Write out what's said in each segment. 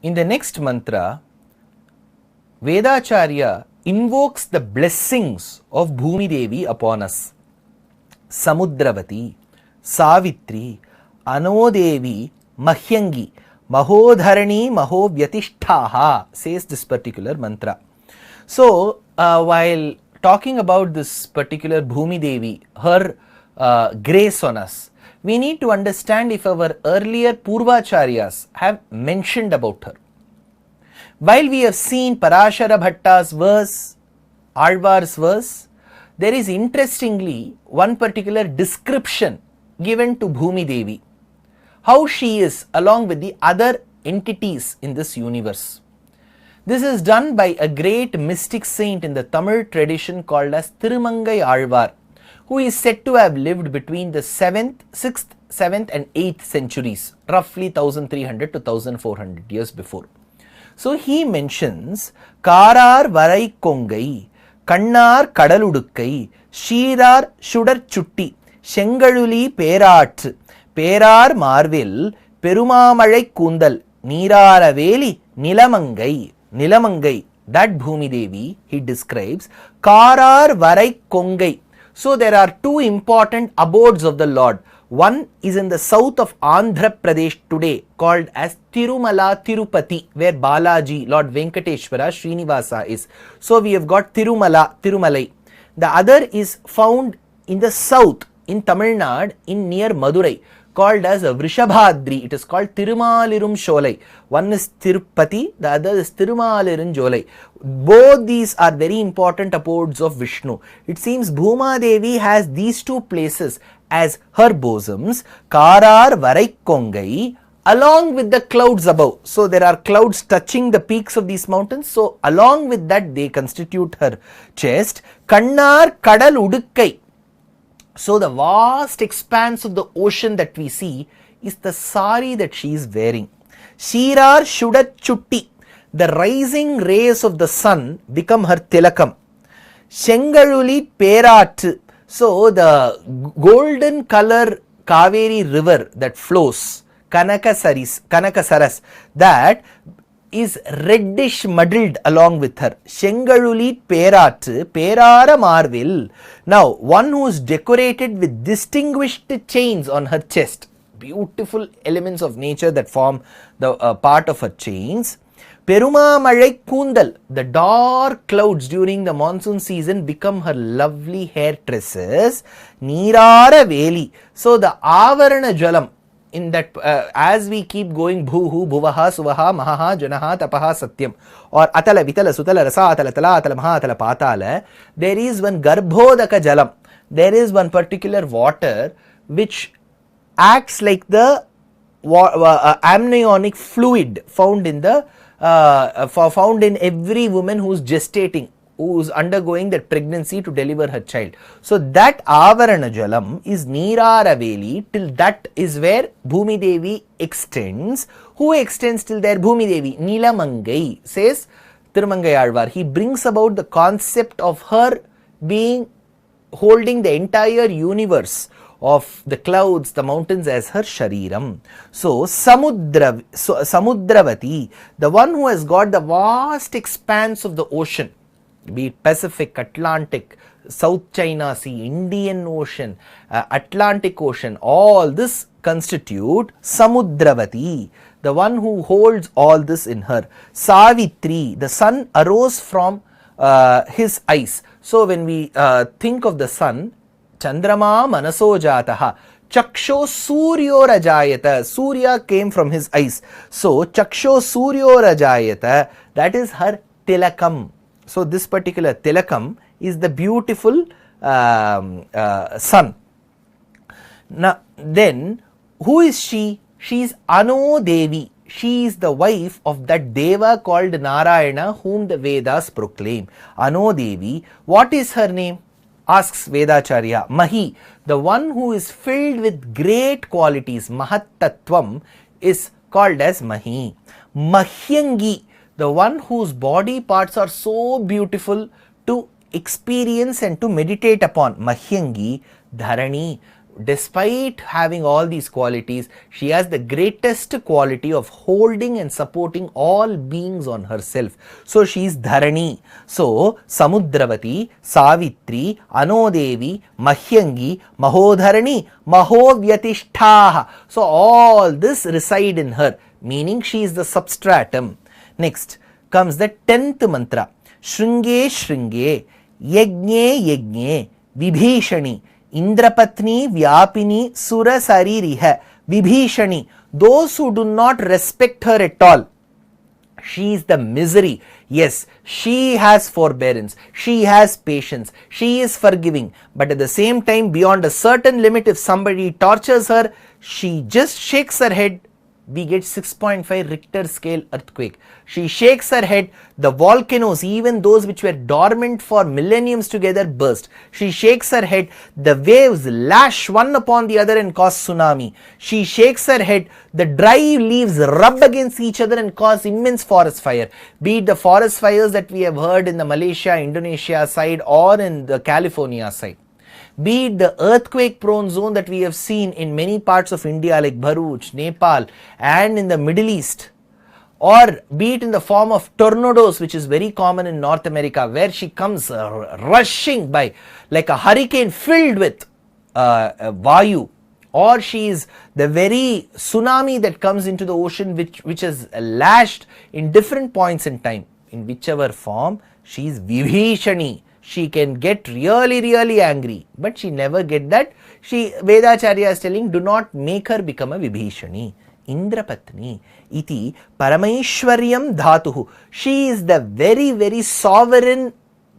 In the next mantra, Vedacharya invokes the blessings of Bhumi Devi upon us. Samudravati, Savitri, Anodevi, Mahyangi, Mahodharani, Mahovyatishtaha, says this particular mantra. So, while talking about this particular Bhumi Devi, her grace on us, we need to understand if our earlier Purvacharyas have mentioned about her. While we have seen Parashara Bhatta's verse, Alvar's verse, there is interestingly one particular description given to Bhumi Devi, how she is along with the other entities in this universe. This is done by a great mystic saint in the Tamil tradition called as Thirumangai Alvar, who is said to have lived between the 6th, 7th and 8th centuries, roughly 1300 to 1400 years before. So he mentions Karar Varai Kongai, Kannar Kadaludukkai, Shīrar Shudar Chutti, Shengaluli Perat, Perar Marvil, Perumamalai Kundal, Nirara Veli, Nilamangai. Nilamangai, that Bhumi Devi, he describes, Karar Varai Kongai. So there are two important abodes of the Lord. One is in the south of Andhra Pradesh today, called as Tirumala Tirupati, where Balaji, Lord Venkateshwara, Srinivasa is. So we have got Tirumala, Tirumalai. The other is found in the south, in Tamil Nadu, in near Madurai, called as Vrishabhadri. It is called Tirumalirum Sholai. One is Tirupati, the other is Tirumalirum Jolai. Both these are very important abodes of Vishnu. It seems Bhuma Devi has these two places as her bosoms, Karar Varai Kongai, along with the clouds above. So there are clouds touching the peaks of these mountains. So along with that they constitute her chest. Kannar Kadal Udukkai. So the vast expanse of the ocean that we see is the sari that she is wearing. Shīrar Shudat Chutti, the rising rays of the sun become her tilakam. Shengaluli Perat, so the golden color Kaveri river that flows, Kanakasaras, that is reddish muddled along with her. Shengaluli Perat, Perara Marvil. Now, one who is decorated with distinguished chains on her chest. Beautiful elements of nature that form the part of her chains. Peruma Malai Kundal, the dark clouds during the monsoon season become her lovely hair tresses. Nirara Veli. So, the Avarana Jalam, in that as we keep going, Bhuhu, Bhuvaha, Suvaha, Mahaha, Janaha, Tapaha, Satyam, or Atala, Vitala, Sutala, Rasa, Atala, Tala, Atala, Maha, Atala, Patala, there is one Garbhodaka Jalam. There is one particular water which acts like the amniotic fluid found in the found in every woman who is gestating, who is undergoing that pregnancy to deliver her child. So that Avarana Jalam is Nirara Veli, till that is where Bhumi Devi extends. Who extends till there? Bhumi Devi. Nilamangai, says Thirumangai Alvar. He brings about the concept of her being holding the entire universe of the clouds, the mountains as her shariram. So Samudravati, the one who has got the vast expanse of the ocean, be it Pacific, Atlantic, South China Sea, Indian Ocean, Atlantic Ocean, all this constitute Samudravati, the one who holds all this in her. Savitri, the sun arose from his eyes. So when we think of the sun, Chandrama Manaso Jataha, Chaksho Suryo Rajayata, Surya came from his eyes. So Chaksho Suryo Rajayata, that is her tilakam. So this particular tilakam is the beautiful sun. Now then, who is she? She is Ano Devi. She is the wife of that Deva called Narayana, whom the Vedas proclaim. Ano Devi. What is her name? Asks Vedacharya. Mahi, the one who is filled with great qualities, Mahattattvam, is called as Mahi. Mahyangi, the one whose body parts are so beautiful to experience and to meditate upon. Mahyangi, Dharani, despite having all these qualities, she has the greatest quality of holding and supporting all beings on herself. So she is Dharani. So Samudravati, Savitri, Anodevi, Mahyangi, Mahodharani, Mahovyatishtaha. So all this reside in her, meaning she is the substratum. Next comes the 10th mantra. Shringe Shringe, Yagne Yagne, Vibhishani, Indrapatni Vyapini Sura Saririha, Vibhishani. Those who do not respect her at all, she is the misery. Yes, she has forbearance, she has patience, she is forgiving, but at the same time, beyond a certain limit, if somebody tortures her, she just shakes her head. We get 6.5 Richter scale earthquake. She shakes her head, the volcanoes, even those which were dormant for millenniums together, burst. She shakes her head, the waves lash one upon the other and cause tsunami. She shakes her head, the dry leaves rub against each other and cause immense forest fire. Be it the forest fires that we have heard in the Malaysia, Indonesia side or in the California side. Be it the earthquake prone zone that we have seen in many parts of India like Bharuch, Nepal and in the Middle East, or be it in the form of tornadoes, which is very common in North America, where she comes rushing by like a hurricane filled with Vayu, or she is the very tsunami that comes into the ocean which is lashed in different points in time. In whichever form, she is Vibhishani. She can get really angry, but she never get that. Vedacharya is telling, do not make her become a Vibhishani. Indrapatni iti Paramaishwaryam dhatuhu. She is the very sovereign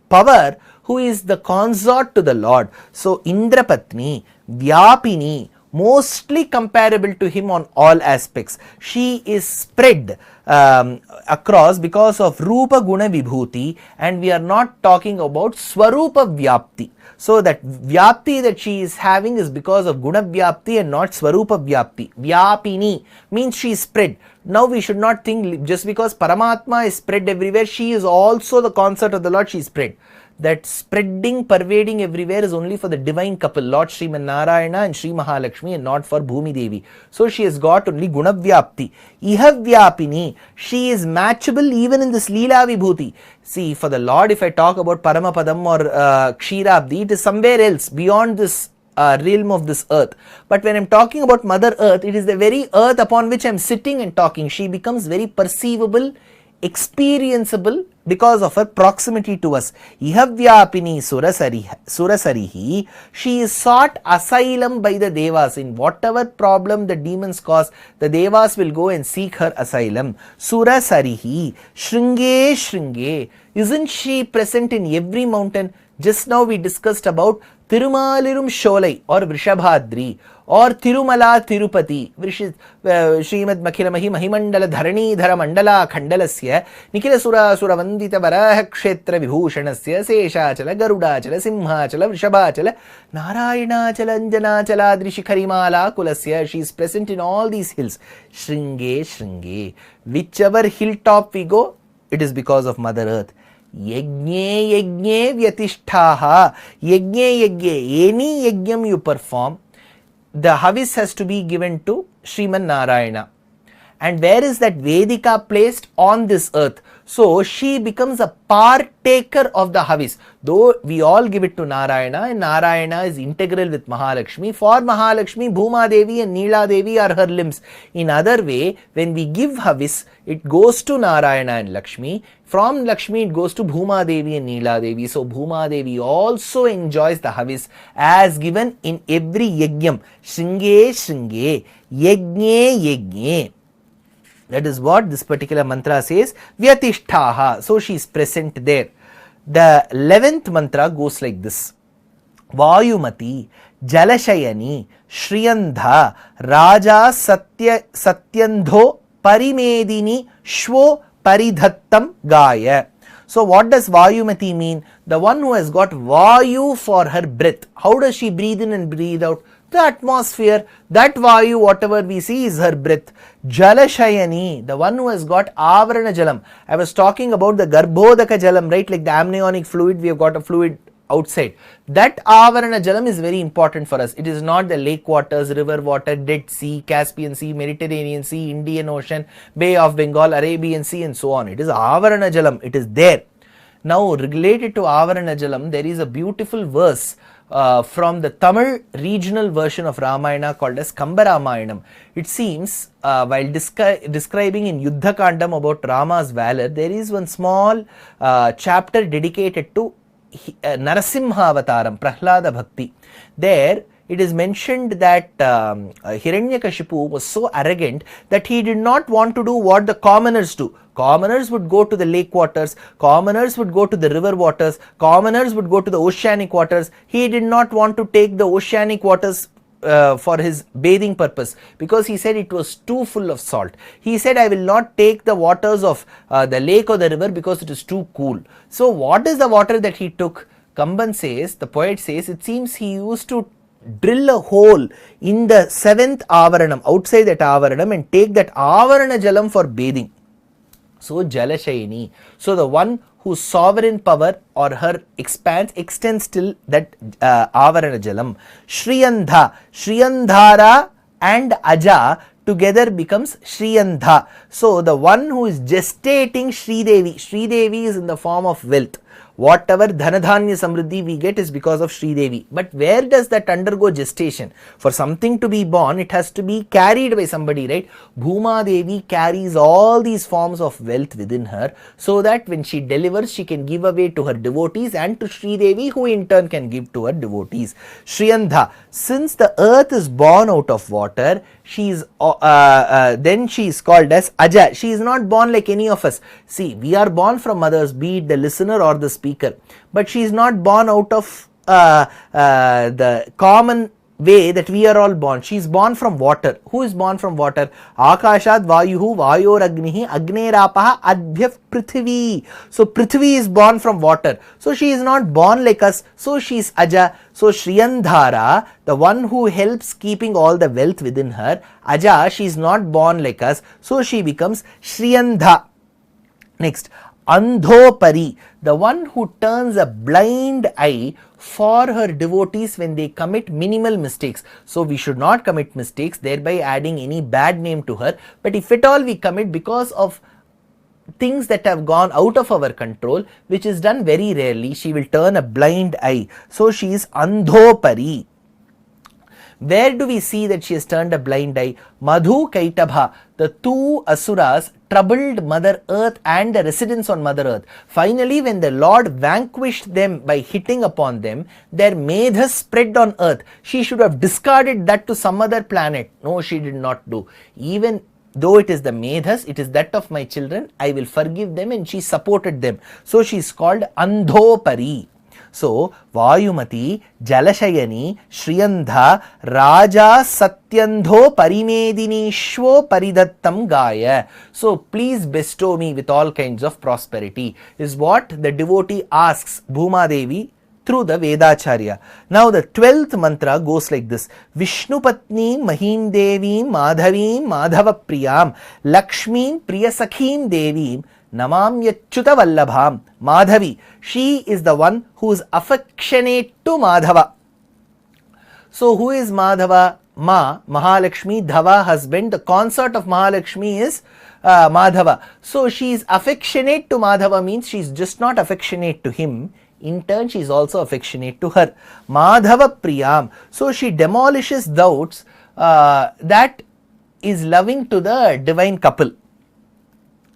power who is the consort to the Lord. So Indrapatni, Vyapini, mostly comparable to him on all aspects. She is spread across because of Rupa Guna Vibhuti, and we are not talking about Swarupa Vyapti. So that Vyapti that she is having is because of Guna Vyapti and not Swarupa Vyapti. Vyapini means she is spread. Now we should not think just because Paramatma is spread everywhere, she is also the consort of the Lord, she is spread. That spreading, pervading everywhere is only for the divine couple, Lord Sriman Narayana and Sri Mahalakshmi, and not for Bhumi Devi. So she has got only Gunavyapti. Ihavyapini, she is matchable even in this Leela Vibhuti. See, for the Lord, if I talk about Paramapadam or Kshirabdi, it is somewhere else beyond this realm of this earth. But when I am talking about Mother Earth, it is the very earth upon which I am sitting and talking. She becomes very perceivable, experienceable because of her proximity to us. Ihavyapini surasarihi, she is sought asylum by the Devas. In whatever problem the demons cause, the Devas will go and seek her asylum. Surasarihi, Shringe Shringe, isn't she present in every mountain? Just now we discussed about Tirumalirum Sholai or Vrishabhadri or Tirumala Tirupati, Srimad Makhilamahi Mahimandala Dharani Dhara Mandala Khandalasya Nikila Sura Suravandita Varaha Kshetra Vibhushanasya Seshachala Garudachala Simhachala Vrishabhachala Narayanachala Anjanachala Drishikarimala Kulasya. She is present in all these hills. Shringe Shringe, whichever hilltop we go, it is because of Mother Earth. Yagne Yagne Vyatishtaha, Yagne Yagne, any yagyam you perform, the Havis has to be given to Sriman Narayana. And where is that Vedika placed? On this earth. So she becomes a partaker of the Havis. Though we all give it to Narayana, and Narayana is integral with Mahalakshmi. For Mahalakshmi, Bhuma Devi and Neela Devi are her limbs. In other way, when we give Havis, it goes to Narayana and Lakshmi. From Lakshmi, it goes to Bhuma Devi and Neela Devi. So Bhuma Devi also enjoys the Havis as given in every yagyam. Shringe Shringe, Yagne Yagne. That is what this particular mantra says. Vyatishtaha. So she is present there. The 11th mantra goes like this. Vayumati, Jalashayani, Shriyandha, Raja Satyandho, Parimedini, Shvo Paridhattam Gaya. So what does Vayumati mean? The one who has got Vayu for her breath. How does she breathe in and breathe out? The atmosphere, that Vayu, whatever we see, is her breath. Jalashayani, the one who has got Avarana Jalam. I was talking about the Garbhodaka Jalam, right? Like the amniotic fluid, we have got a fluid outside. That Avarana Jalam is very important for us. It is not the lake waters, river water, Dead Sea, Caspian Sea, Mediterranean Sea, Indian Ocean, Bay of Bengal, Arabian Sea and so on. It is Avarana Jalam. It is there. Now related to Avarana Jalam, there is a beautiful verse from the Tamil regional version of Rāmāyana called as Rāmāyanam. It seems while describing in Yuddha Kandam about Rama's valor, there is one small chapter dedicated to Narasimha Avataram, Prahlada Bhakti. There it is mentioned that Hiranyakashipu was so arrogant that he did not want to do what the commoners do. Commoners would go to the lake waters, commoners would go to the river waters, commoners would go to the oceanic waters. He did not want to take the oceanic waters for his bathing purpose, because he said it was too full of salt. He said, I will not take the waters of the lake or the river because it is too cool. So what is the water that he took? Kamban says, the poet says, it seems he used to drill a hole in the 7th Avaranam, outside that Avaranam, and take that Avarana Jalam for bathing. So Jalashayini. So the one whose sovereign power or her extends till that Avarana Jalam. Shriyandha, Shriyandhara and Aja together becomes Shriyandha. So the one who is gestating Sridevi. Sridevi is in the form of wealth. Whatever Dhanadhanya Samriddhi we get is because of Sridevi. But where does that undergo gestation? For something to be born, it has to be carried by somebody, right? Bhuma Devi carries all these forms of wealth within her, so that when she delivers, she can give away to her devotees and to Sridevi, who in turn can give to her devotees. Shriyandha, since the earth is born out of water, then she is called as Aja. She is not born like any of us. See, we are born from mothers, be it the listener or the speaker, but she is not born out of the common way that we are all born. She is born from water. Who is born from water? Akashad Vayuhu Vayor Agnihi Agnerāpaha Adhyaf Prithvi. So Prithvi is born from water. So she is not born like us. So she is Aja. So Shriyandhara, the one who helps keeping all the wealth within her. Aja, she is not born like us. So she becomes Shriyandha. Next, Andhopari, the one who turns a blind eye for her devotees when they commit minimal mistakes. So we should not commit mistakes, thereby adding any bad name to her. But if at all we commit because of things that have gone out of our control, which is done very rarely, she will turn a blind eye. So she is Andhopari. Where do we see that she has turned a blind eye? Madhu Kaitabha, the two asuras troubled Mother Earth and the residents on Mother Earth. Finally, when the Lord vanquished them by hitting upon them, their medhas spread on earth. She should have discarded that to some other planet. No, she did not do. Even though it is the medhas, it is that of my children, I will forgive them, and she supported them. So she is called Andhopari. So, Vayumati, Jalashayani, Shriyandha, Raja Satyandho Parimedinishwo Paridattam Gaya. So, please bestow me with all kinds of prosperity, is what the devotee asks Bhuma Devi through the Vedacharya. Now, the 12th mantra goes like this: Vishnu Patni Mahim Devim Madhavim Madhava Priyam Lakshmim Priyasakhim Devim Namamyachyuta Vallabham. Madhavi, she is the one who is affectionate to Madhava. So who is Madhava? Mahalakshmi, Dhava, husband. The consort of Mahalakshmi is Madhava. So she is affectionate to Madhava means she is just not affectionate to him. In turn, she is also affectionate to her. Madhava Priyam. So she demolishes doubts that is loving to the divine couple.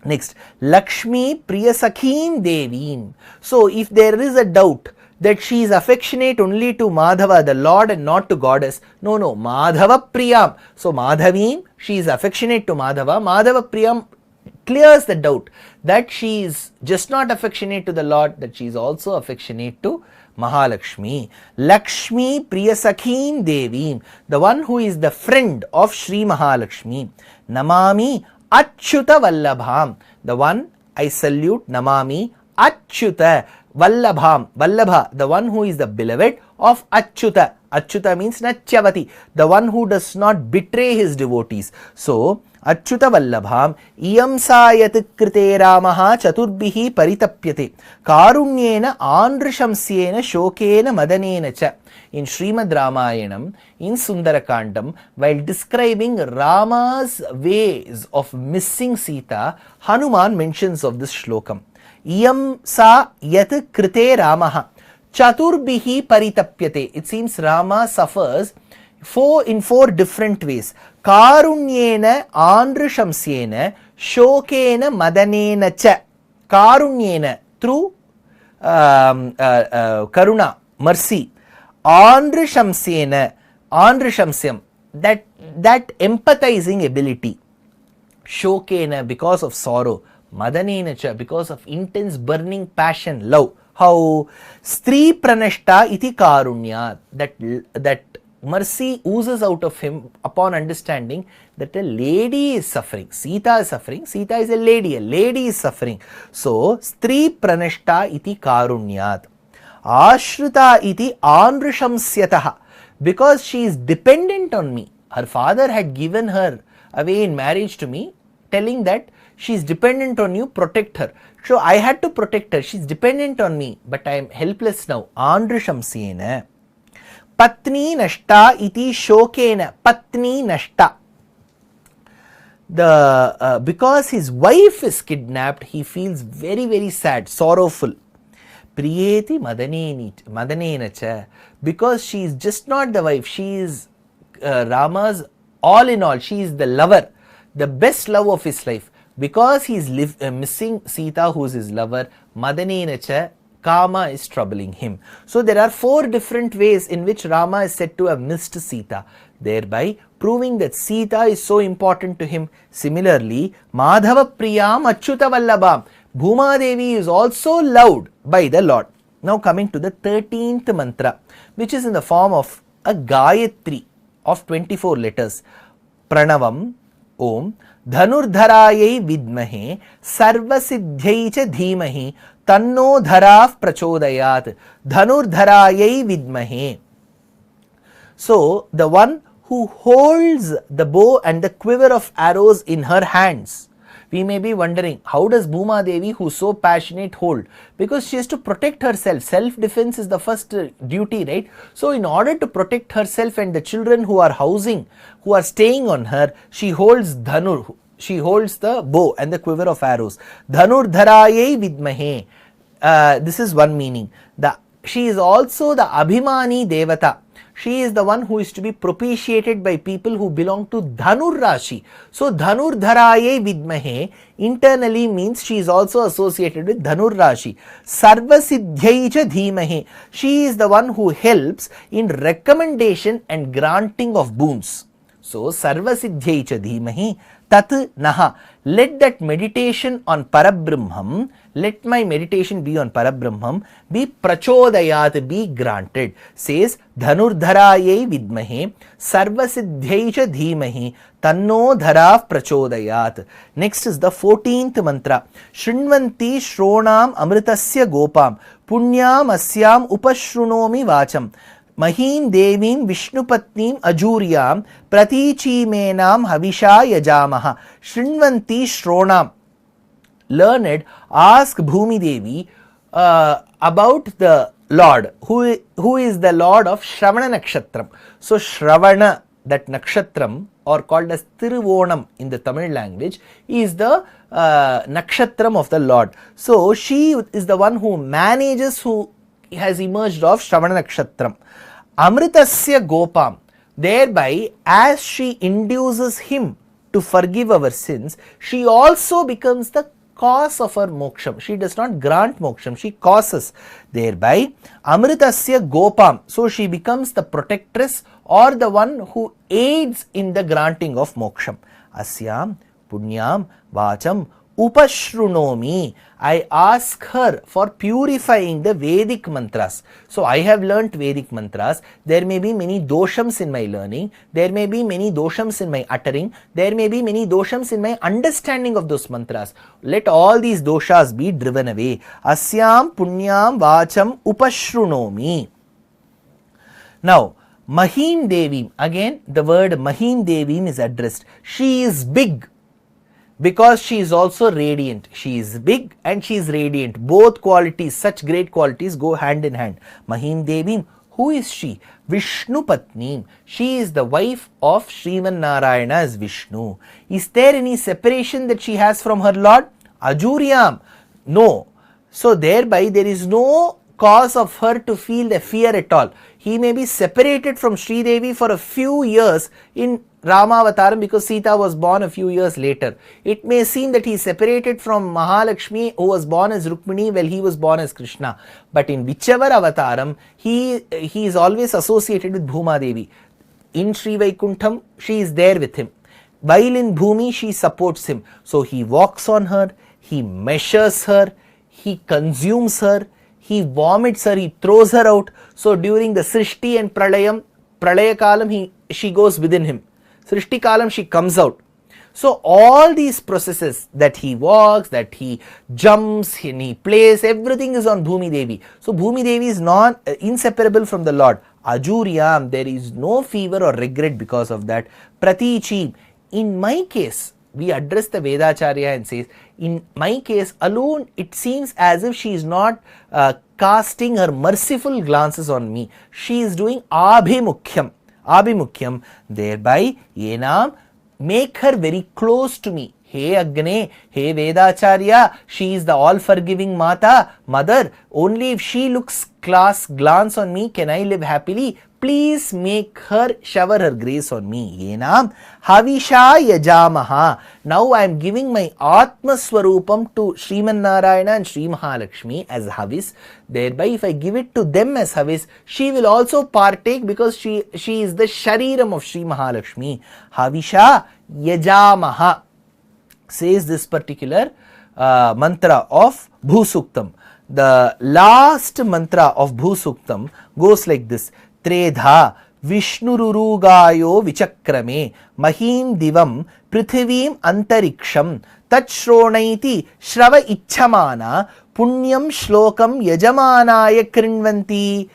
Next, Lakshmi Priyasakhim Devim. So, if there is a doubt that she is affectionate only to Madhava, the Lord, and not to Goddess, no, Madhava Priyam. So, Madhavim, she is affectionate to Madhava. Madhava Priyam clears the doubt that she is just not affectionate to the Lord, that she is also affectionate to Mahalakshmi. Lakshmi Priyasakhim Devim, the one who is the friend of Sri Mahalakshmi. Namami Achyuta Vallabham, the one I salute. Namami Achyuta Vallabham, Vallabha, the one who is the beloved of Achyuta. Achyuta means Nachyavati, the one who does not betray his devotees. So, Achyuta Vallabham Iyam Sayat Krite Ramaha Chaturbihi Paritapyate Karunyena Andrishamsyena Shokena Madanena Cha. In Srimad Rāmāyanam, in Sundarakandam, while describing Rama's ways of missing Sita, Hanuman mentions of this shlokam. Iyam sa yat krite Ramaha chaturbihi paritapyate. It seems Rama suffers in four different ways. Karunyena andrishamsyena shokena madanena cha. Karunyena, through karuna, mercy. Andrishamsyena, andrishamsyam, that empathizing ability. Shokena, because of sorrow. Madanena cha, because of intense burning passion, love. How? Stri pranashta iti karunya, that mercy oozes out of him upon understanding that a lady is suffering. Sita is suffering. Sita is a lady is suffering. So, stri pranashta iti karunyat. Ashrita iti andrishamsyataha, because she is dependent on me. Her father had given her away in marriage to me, telling that she is dependent on you, protect her. So I had to protect her. She is dependent on me, but I am helpless now. Andrishamsyena. Patni nashta iti shokena. Patni nashta. Because his wife is kidnapped, he feels very, very sad, sorrowful. Priyeti madanena cha, because she is just not the wife, she is Rama's all in all, she is the lover, the best love of his life. Because he is missing Sita, who is his lover, madanena cha, Kama is troubling him. So there are four different ways in which Rama is said to have missed Sita, thereby proving that Sita is so important to him. Similarly, Madhava Priyam Achyuta Vallabham, Bhuma Devi is also loved by the Lord. Now coming to the 13th mantra, which is in the form of a Gayatri of 24 letters. Pranavam Om Dhanurdharayai Vidmahe Sarvasiddhyai cha Dhimahi Tanno Dharav Prachodayat. Dhanurdharayai Vidmahe. So the one who holds the bow and the quiver of arrows in her hands. We may be wondering, how does Bhuma Devi, who is so passionate, hold? Because she has to protect herself. Self-defense is the first duty, right? So in order to protect herself and the children who are staying on her, she holds dhanur. She holds the bow and the quiver of arrows. Dhanur dharaye vidmahe. This is one meaning. She is also the Abhimani Devata. She is the one who is to be propitiated by people who belong to Dhanur Rashi. So Dhanur Dharaye Vidmahe internally means she is also associated with Dhanur Rashi. Sarva Siddhyai cha Dhimahe. She is the one who helps in recommendation and granting of boons. So Sarva Siddhyai cha Dhimahi Tat Naha. Let that meditation on Parabrahmam, let my meditation be on Parabrahmam, be prachodayat, be granted. Says Dhanurdharaye vidmahe sarvasiddhyai cha dhimahi tanno dharav prachodayat. Next is the 14th mantra. Shrinvanti shronam amritasya gopam punyam asyam upashrunomi vacham. Mahim devim vishnupatnim ajuryam pratichimenam havisha yajamaha. Shrinvanti shronam. Learned, ask Bhumi Devi about the Lord, who is the Lord of Shravana Nakshatram. So Shravana, that Nakshatram, or called as Tiruvonam in the Tamil language, is the Nakshatram of the Lord. So she is the one who manages, who has emerged of Shravana Nakshatram. Amritasya Gopam. Thereby, as she induces him to forgive our sins, she also becomes the cause of our moksham. She does not grant moksham, she causes. Thereby, Amritasya Gopam. So she becomes the protectress or the one who aids in the granting of moksham. Asyam Punyam Vacham Upashrunomi. I ask her for purifying the Vedic mantras. So I have learnt Vedic mantras. There may be many doshams in my learning. There may be many doshams in my uttering. There may be many doshams in my understanding of those mantras. Let all these doshas be driven away. Asyam Punyam Vacham Upashrunomi. Now, Mahim Devim, again the word Mahim Devim is addressed. She is big because she is also radiant. She is big and she is radiant. Both qualities, such great qualities, go hand in hand. Mahim Devim, who is she? Vishnu Patni. She is the wife of Sriman Narayana as Vishnu. Is there any separation that she has from her Lord? Ajuryam. No. So thereby there is no cause of her to feel the fear at all. He may be separated from Sri Devi for a few years in Rāmāvataram because Sita was born a few years later. It may seem that he is separated from Mahalakshmi who was born as Rukmini while he was born as Krishna. But in whichever avataram, he is always associated with Bhuma Devi. In Sri Vaikuntham, she is there with him. While in Bhumi, she supports him. So he walks on her, he measures her, he consumes her, he vomits her, he throws her out. So during the Srishti and Pralayam, Pralaya Kalam, she goes within him. Srishti Kalam, she comes out. So all these processes that he walks, that he jumps, and he plays, everything is on Bhumi Devi. So Bhumi Devi is inseparable from the Lord. Ajuryam, there is no fever or regret because of that. Pratichi, in my case, we address the Vedacharya and says, in my case alone, it seems as if she is not casting her merciful glances on me. She is doing abhimukyam. Abhimukyam, thereby, yenam, make her very close to me. Hey Agne, hey Vedacharya, she is the all-forgiving mother. Only if she looks glance on me can I live happily. Please make her shower her grace on me. Yenam Havisha Yajamaha. Now I am giving my Atma Swarupam to Sriman Narayana and Sri Mahalakshmi as Havis. Thereby, if I give it to them as Havis, she will also partake because she is the Shariram of Sri Mahalakshmi. Havisha Yajamaha, says this particular mantra of Bhu Suktam. The last mantra of Bhu Suktam goes like this. Tredha Vishnururugayo Vichakrame Mahim Divam Prithivim Antariksham Tachronaiti Shrava Ichamana Punyam Shlokam Yajamanaya Krinvati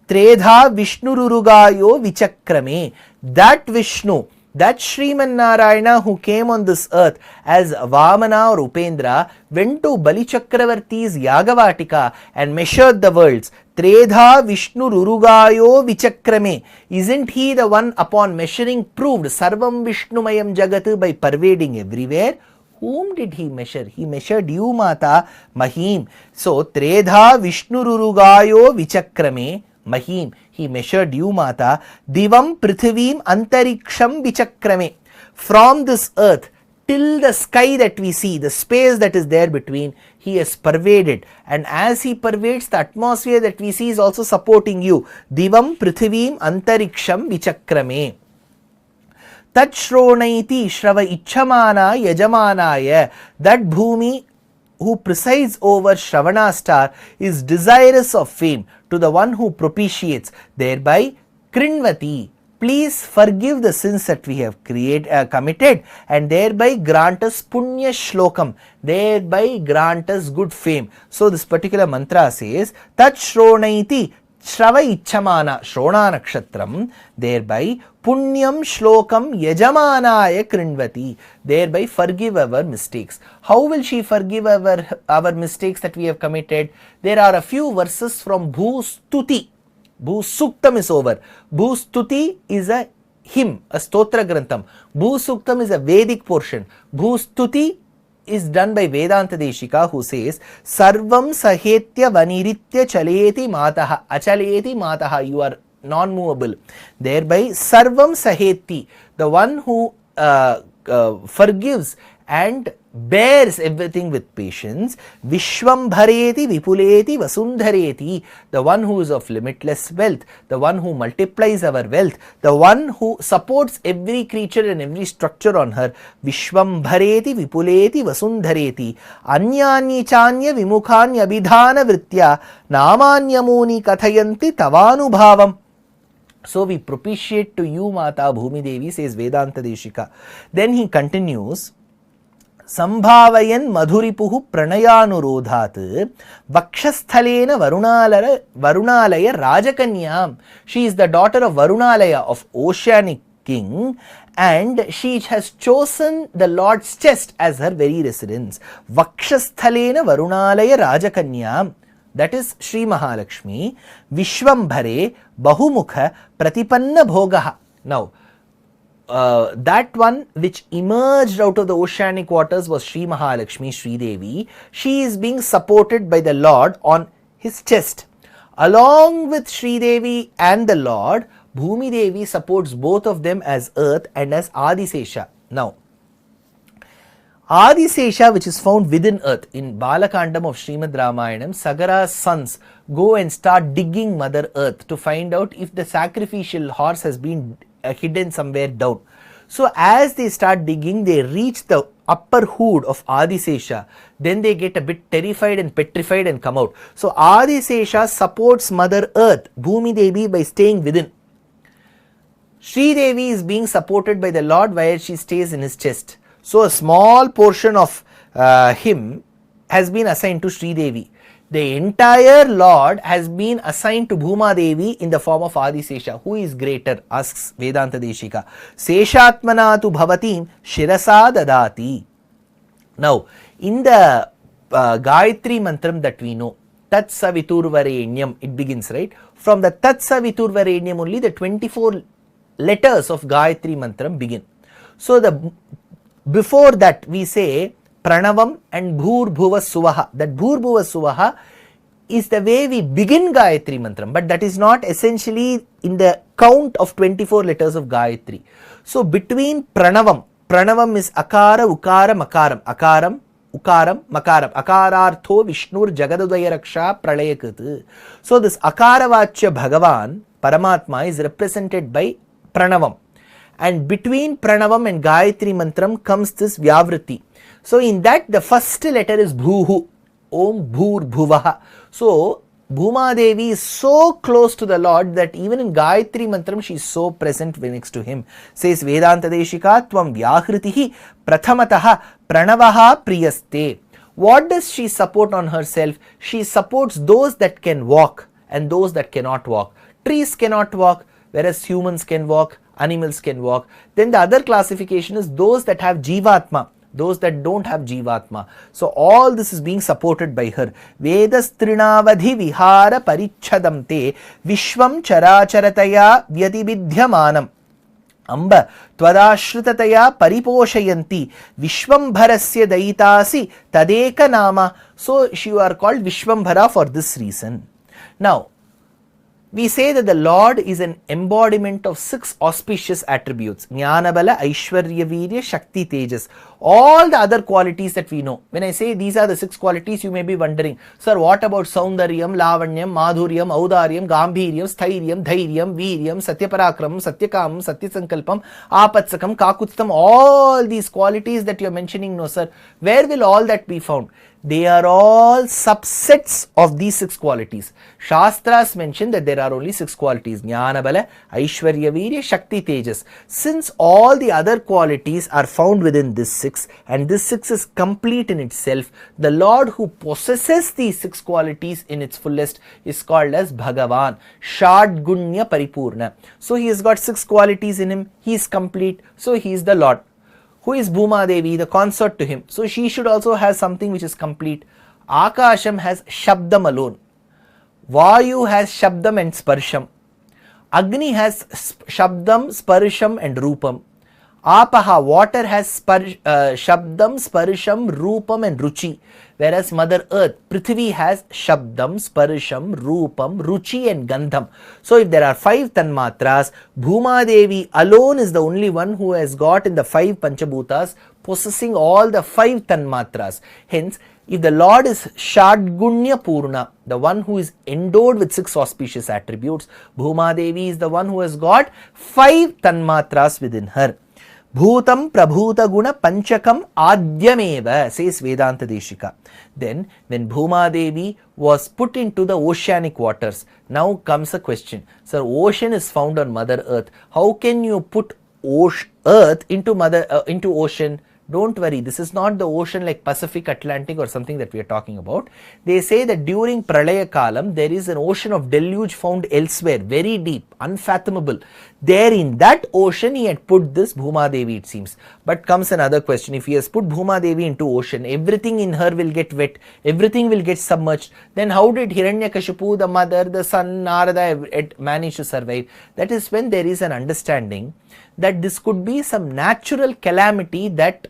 Tredha Vishnururugayo Vichakrame. That Vishnu, that Sriman Narayana who came on this earth as Vamana or Upendra, went to Bali Chakravarti's Yagavatika and measured the worlds. Tredha Vishnu Rurugayo Vichakrame. Isn't he the one upon measuring proved Sarvam Vishnumayam Jagat by pervading everywhere? Whom did he measure? He measured you, Mata, Mahim. So, Tredha Vishnu Rurugayo Vichakrame. Mahim, he measured you, Mata. Divam Prithivim Antariksham Vichakrame. From this earth till the sky that we see, the space that is there between, he has pervaded. And as he pervades, the atmosphere that we see is also supporting you. Divam Prithivim Antariksham Vichakrame. Tachronaiti Shrava Ichamana Yajamanaya. That Bhumi who presides over Shravana star is desirous of fame to the one who propitiates. Thereby, Krinvati, please forgive the sins that we have committed and thereby grant us Punya Shlokam, thereby grant us good fame. So this particular mantra says, Tat Shronaiti Shrava Ichamana Shrona Nakshatram, thereby Punyam Shlokam Yajamanaya Krinvati, thereby forgive our mistakes. How will she forgive our mistakes that we have committed? There are a few verses from Bhu Stuti. Bhu Suktam is over. Bhu Stuti is a hymn, a stotra grantham. Bhu Suktam is a Vedic portion. Bhu Stuti is done by Vedanta Deshika, who says, Sarvam Sahetya Vaniritya Chaleti Mataha. Achaleti Mataha, you are non-movable. Thereby, Sarvam Saheti, the one who forgives and bears everything with patience. Vishwambhareti Vipuleti Vasundhareti, the one who is of limitless wealth, the one who multiplies our wealth, the one who supports every creature and every structure on her. Vishwambhareti Vipuleti Vasundhareti Anyanyi Chanya Vimukhanya Abhidhana Vritya Namanyamuni Kathayanti Tavanubhavam. So we propitiate to you, Mata Bhumi Devi, says Vedanta Deshika. Then he continues, Sambhavayan madhuripuhu pranayanurodhat vakshasthalena varunalaya rajakanyam. She is the daughter of Varunalaya, of oceanic king, and she has chosen the Lord's chest as her very residence. Vakshasthalena varunalaya rajakanyam. That is Sri Mahalakshmi. Vishwambhare bahumukha pratipanna bhogaha. Now, that one which emerged out of the oceanic waters was Sri Mahalakshmi, Sri Devi. She is being supported by the Lord on his chest. Along with Sri Devi and the Lord, Bhumi Devi supports both of them as earth and as Adisesha. Now, Adisesha, which is found within earth, in Balakandam of Srimad Rāmāyanam, Sagara's sons go and start digging Mother Earth to find out if the sacrificial horse has been hidden somewhere down. So as they start digging, they reach the upper hood of Adisesha. Then they get a bit terrified and petrified and come out. So Adisesha supports Mother Earth, Bhumi Devi, by staying within. Sri Devi is being supported by the Lord where she stays in his chest. So a small portion of him has been assigned to Sri Devi. The entire Lord has been assigned to Bhuma Devi in the form of Adisesha. Who is greater? Asks Vedanta Deshika. Seshatmana tu bhavatim shirasa dadati. Now, in the Gayatri mantram that we know, Tat Saviturvarenyam, it begins, right? From the Tat Saviturvarenyam only the 24 letters of Gayatri mantram begin. So before that we say Pranavam and Bhur Bhuva Suvaha. That Bhur Bhuva Suvaha is the way we begin Gayatri mantram, but that is not essentially in the count of 24 letters of Gayatri. So between Pranavam is Akara, Ukara, Makaram. Akaram, Ukaram, Makaram. Akarartho Vishnur Jagadudaya Raksha Pralayakrit. So this Akaravachya Bhagavan, Paramatma, is represented by Pranavam. And between Pranavam and Gayatri mantram comes this Vyavriti. So in that the first letter is Bhuhu, Om Bhur Bhuvaha. So Bhuma Devi is so close to the Lord that even in Gayatri mantram she is so present next to him. Says Vedanta Deshika, Tvam Vyahritihi Prathamataha Pranavaha Priyaste. What does she support on herself? She supports those that can walk and those that cannot walk. Trees cannot walk, whereas humans can walk, animals can walk. Then the other classification is those that have Jivatma, those that don't have Jivatma. So all this is being supported by her. Vedas Trinavadhi Vihara Parichadam Te Vishwam Characharataya Vyatibidhyamanam Amba Twadashritataya Pariposhayanti Vishwambharasya Daitasi Tadeka Nama. So you are called Vishwambhara for this reason. Now, we say that the Lord is an embodiment of 6 auspicious attributes. Jnanabala, Aishwarya, Virya, Shakti, Tejas. All the other qualities that we know. When I say these are the 6 qualities, you may be wondering, sir, what about Saundaryam, Lavanyam, Madhuryam, Audaryam, Gambhiryam, Sthairiyam, Dhairyam, Viryam, Satyaparakram, Satyakamam, Satyasankalpam, Apatsakam, Kakutstam, all these qualities that you are mentioning, no sir. Where will all that be found? They are all subsets of these 6 qualities. Shastras mention that there are only 6 qualities. Jnanabala, Aishwarya, Virya, Shakti, Tejas. Since all the other qualities are found within this 6 and this 6 is complete in itself, the Lord who possesses these 6 qualities in its fullest is called as Bhagavan. Shadgunya Paripurna. So he has got 6 qualities in him. He is complete. So he is the Lord. Who is Bhuma Devi? The consort to him. So she should also have something which is complete. Akasham has Shabdam alone. Vayu has Shabdam and Sparsham. Agni has Shabdam, Sparsham and Rupam. Apaha, water has Shabdam, Sparsham, Rupam and Ruchi. Whereas Mother Earth, Prithvi has Shabdam, Sparsham, Rupam, Ruchi and Gandham. So if there are 5 Tanmatras, Bhuma Devi alone is the only one who has got in the 5 Panchabhutas possessing all the 5 Tanmatras. Hence, if the Lord is Shadgunya Purna, the one who is endowed with 6 auspicious attributes, Bhuma Devi is the one who has got 5 Tanmatras within her. Bhutam Prabhuta Guna Panchakam Adyameva, says Vedanta Deshika. Then, when Bhuma Devi was put into the oceanic waters, now comes a question. Sir, ocean is found on Mother Earth. How can you put earth into ocean? Don't worry, this is not the ocean like Pacific, Atlantic or something that we are talking about. They say that during Pralaya Kalam, there is an ocean of deluge found elsewhere, very deep, unfathomable. There in that ocean, he had put this Bhuma Devi, it seems. But comes another question, if he has put Bhuma Devi into ocean, everything in her will get wet, everything will get submerged. Then how did Hiranyakashipu, the mother, the son, Narada manage to survive? That is when there is an understanding that this could be some natural calamity that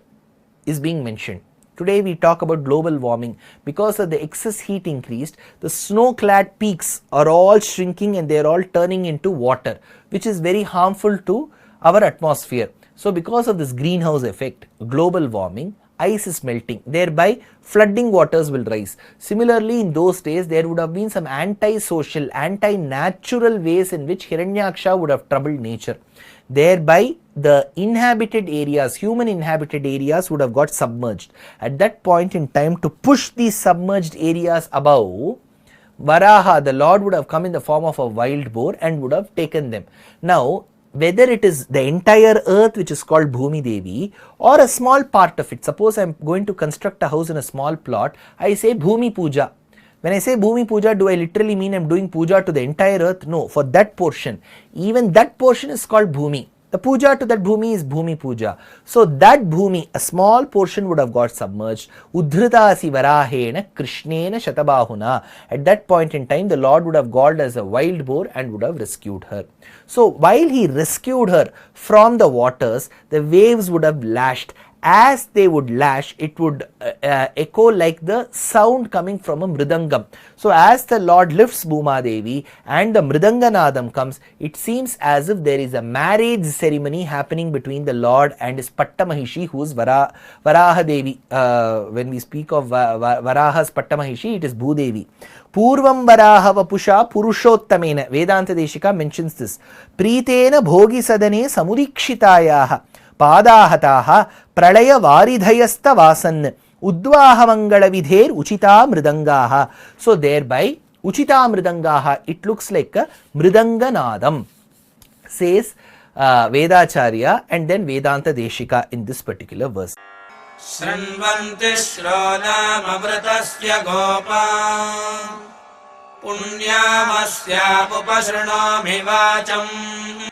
is being mentioned. Today we talk about global warming. Because of the excess heat increased, the snow-clad peaks are all shrinking and they are all turning into water, which is very harmful to our atmosphere. So because of this greenhouse effect, global warming, ice is melting, thereby flooding waters will rise. Similarly, in those days, there would have been some anti-social, anti-natural ways in which Hiranyaksha would have troubled nature. Thereby, the inhabited areas, human inhabited areas would have got submerged. At that point in time, to push these submerged areas above, Varaha, the Lord, would have come in the form of a wild boar and would have taken them. Now, whether it is the entire earth which is called Bhumi Devi or a small part of it, suppose I am going to construct a house in a small plot, I say Bhumi Puja. When I say Bhumi Puja, do I literally mean I am doing puja to the entire earth? No, for that portion. Even that portion is called Bhumi. The puja to that Bhumi is Bhumi Puja. So that Bhumi, a small portion would have got submerged. Udhritasi Varahena Krishnena Shatabahuna. At that point in time, the Lord would have gone as a wild boar and would have rescued her. So while he rescued her from the waters, the waves would have lashed. As they would lash, it would echo like the sound coming from a mridangam. So as the Lord lifts Bhuma Devi and the mridanganadam comes, it seems as if there is a marriage ceremony happening between the Lord and his Pattamahishi, who is Varaha Devi. When we speak of Varaha's Pattamahishi, it is Bhu Devi. Purvam Varaha Vapusha Purushottamena. Vedanta Deshika mentions this. Pritena Bhogi Sadane Samudikshitayaha Padahataha Pralaya Varidhayasta Vasan Udvaha Mangala Vidher Uchita Mridangaha. So thereby Uchita Mridangaha, it looks like a Mridanganadam, says Vedacharya and then Vedanta Deshika in this particular verse. Sranvanti Shrodam Amritasya Gopa Punyamasya Upashranomi Vacham